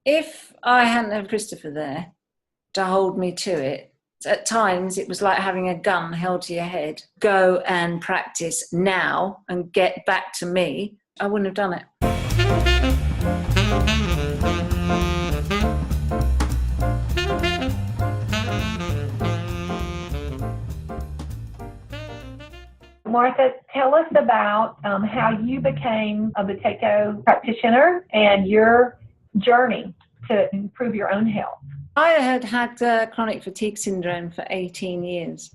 If I hadn't had Christopher there to hold me to it, at times it was like having a gun held to your head. Go and practice now and get back to me. I wouldn't have done it. Martha, tell us about how you became a Buteyko practitioner and your journey to improve your own health. I had had chronic fatigue syndrome for 18 years.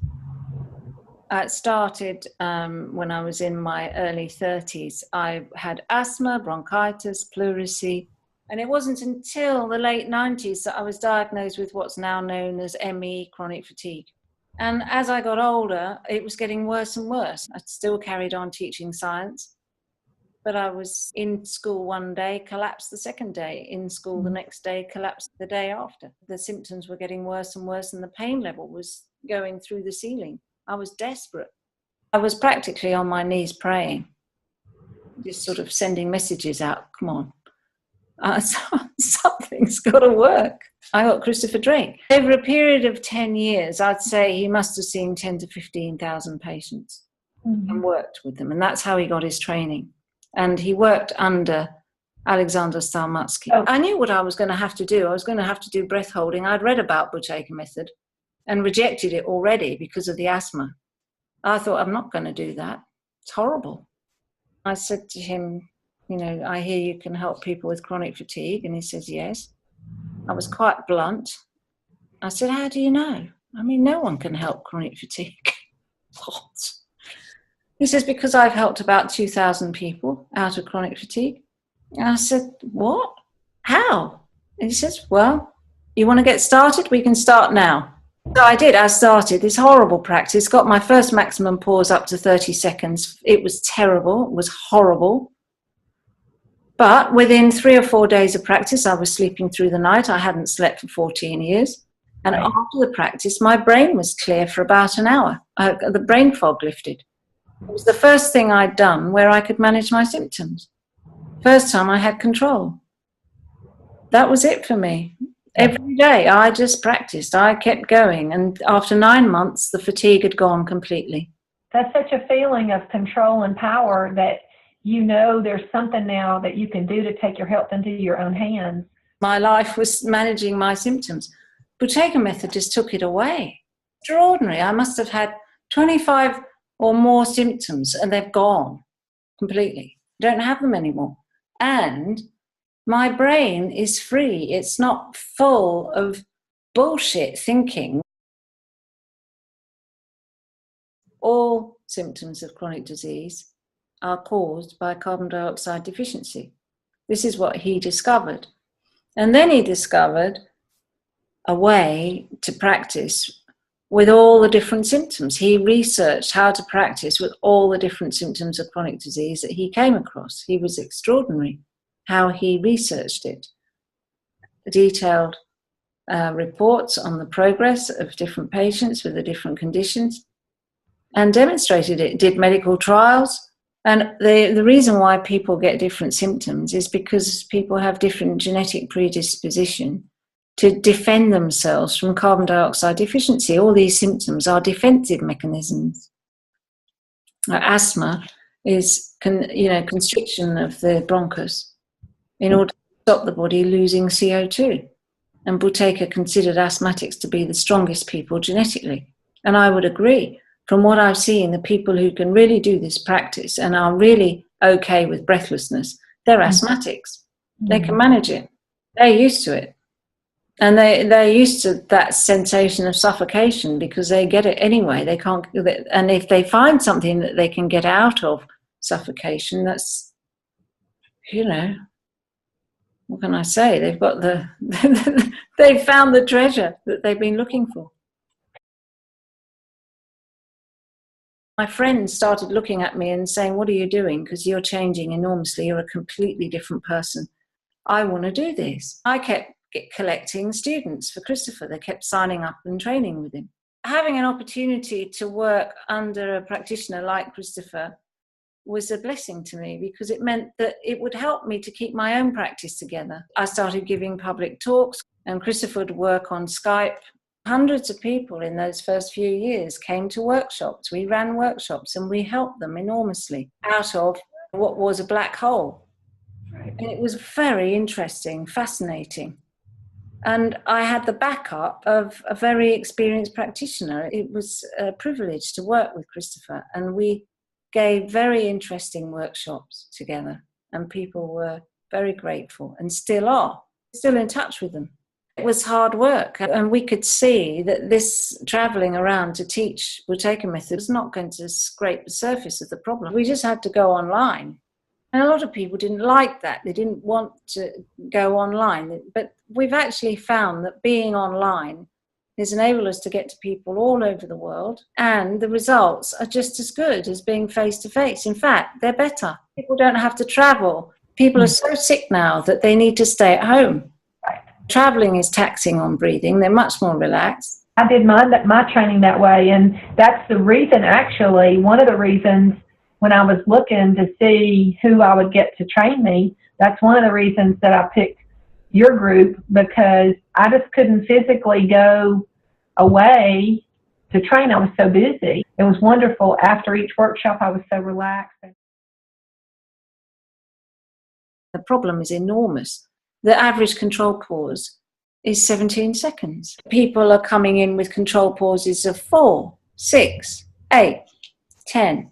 It started when I was in my early 30s. I had asthma, bronchitis, pleurisy, and it wasn't until the late 90s that I was diagnosed with what's now known as ME, chronic fatigue. And as I got older, it was getting worse and worse. I still carried on teaching science, but I was in school one day, collapsed the second day, in school the next day, collapsed the day after. The symptoms were getting worse and worse, and the pain level was going through the ceiling. I was desperate. I was practically on my knees praying, just sort of sending messages out, come on. Something's got to work. I got Christopher Drake. Over a period of 10 years, I'd say he must have seen 10 to 15,000 patients and worked with them. And that's how he got his training. And he worked under Alexander Stalmatsky. Oh. I knew what I was going to have to do. I was going to have to do breath holding. I'd read about Buteyko method and rejected it already because of the asthma. I thought, I'm not going to do that. It's horrible. I said to him, you know, I hear you can help people with chronic fatigue. And he says, yes. I was quite blunt. I said, how do you know? I mean, no one can help chronic fatigue. What? He says, because I've helped about 2,000 people out of chronic fatigue. And I said, what? How? And he says, well, you want to get started? We can start now. So I did. I started this horrible practice, got my first maximum pause up to 30 seconds. It was terrible. It was horrible. But within 3 or 4 days of practice, I was sleeping through the night. I hadn't slept for 14 years. And after the practice, my brain was clear for about an hour. The brain fog lifted. It was the first thing I'd done where I could manage my symptoms. First time I had control. That was it for me. Every day I just practiced. I kept going. And after 9 months, the fatigue had gone completely. That's such a feeling of control and power that you know there's something now that you can do to take your health into your own hands. My life was managing my symptoms. Buteyko method just took it away. Extraordinary. I must have had 25 or more symptoms and they've gone completely. I don't have them anymore. And my brain is free. It's not full of bullshit thinking. All symptoms of chronic disease are caused by carbon dioxide deficiency. This is what he discovered. And then he discovered a way to practice with all the different symptoms. He researched how to practice with all the different symptoms of chronic disease that he came across. He was extraordinary how he researched it. Detailed reports on the progress of different patients with the different conditions and demonstrated it, did medical trials. And the reason why people get different symptoms is because people have different genetic predisposition to defend themselves from carbon dioxide deficiency. All these symptoms are defensive mechanisms. Asthma is constriction of the bronchus in order to stop the body losing CO2. And Buteyko considered asthmatics to be the strongest people genetically. And I would agree. From what I've seen, the people who can really do this practice and are really okay with breathlessness, they're asthmatics. They can manage it. They're used to it. And they're used to that sensation of suffocation because they get it anyway. They can't, and if they find something that they can get out of suffocation, that's, what can I say? They've got they've found the treasure that they've been looking for. My friends started looking at me and saying, what are you doing? Because you're changing enormously. You're a completely different person. I want to do this. I kept collecting students for Christopher. They kept signing up and training with him. Having an opportunity to work under a practitioner like Christopher was a blessing to me, because it meant that it would help me to keep my own practice together. I started giving public talks, and Christopher would work on Skype. Hundreds of people in those first few years came to workshops. We ran workshops and we helped them enormously out of what was a black hole. Right. And it was very interesting, fascinating. And I had the backup of a very experienced practitioner. It was a privilege to work with Christopher, and we gave very interesting workshops together, and people were very grateful and still are, still in touch with them. It was hard work, and we could see that this traveling around to teach Buteyko method was not going to scrape the surface of the problem. We just had to go online. And a lot of people didn't like that. They didn't want to go online. But we've actually found that being online has enabled us to get to people all over the world, and the results are just as good as being face-to-face. In fact, they're better. People don't have to travel. People are so sick now that they need to stay at home. Right. Traveling is taxing on breathing. They're much more relaxed. I did my training that way, and that's the reason, actually, one of the reasons when I was looking to see who I would get to train me, that's one of the reasons that I picked your group, because I just couldn't physically go away to train. I was so busy. It was wonderful. After each workshop, I was so relaxed. The problem is enormous. The average control pause is 17 seconds. People are coming in with control pauses of 4, 6, 8, 10.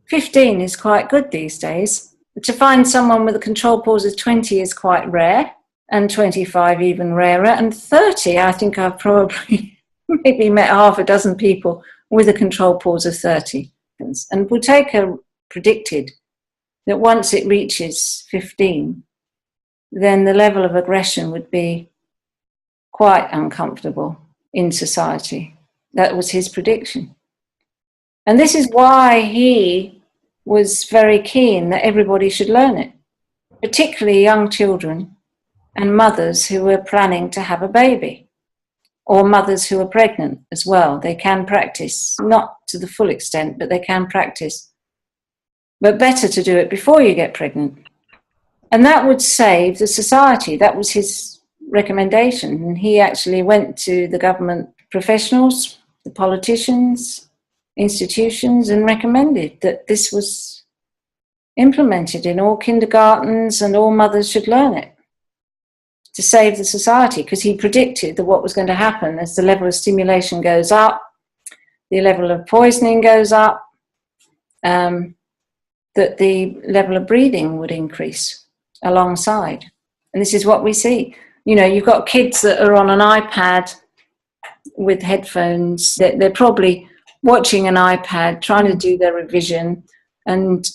15 is quite good these days. To find someone with a control pause of 20 is quite rare, and 25 even rarer, and 30, I think I've probably maybe met half a dozen people with a control pause of 30. And Buteyko predicted that once it reaches 15, then the level of aggression would be quite uncomfortable in society. That was his prediction. And this is why he was very keen that everybody should learn it, particularly young children and mothers who are planning to have a baby, or mothers who are pregnant as well. They can practice, not to the full extent, but they can practice. But better to do it before you get pregnant. And that would save the society. That was his recommendation. And he actually went to the government professionals, the politicians, institutions, and recommended that this was implemented in all kindergartens and all mothers should learn it to save the society, because he predicted that what was going to happen as the level of stimulation goes up, the level of poisoning goes up, that the level of breathing would increase alongside. And this is what we see. You know, you've got kids that are on an iPad with headphones. They're probably watching an iPad, trying to do their revision and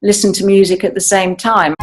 listen to music at the same time.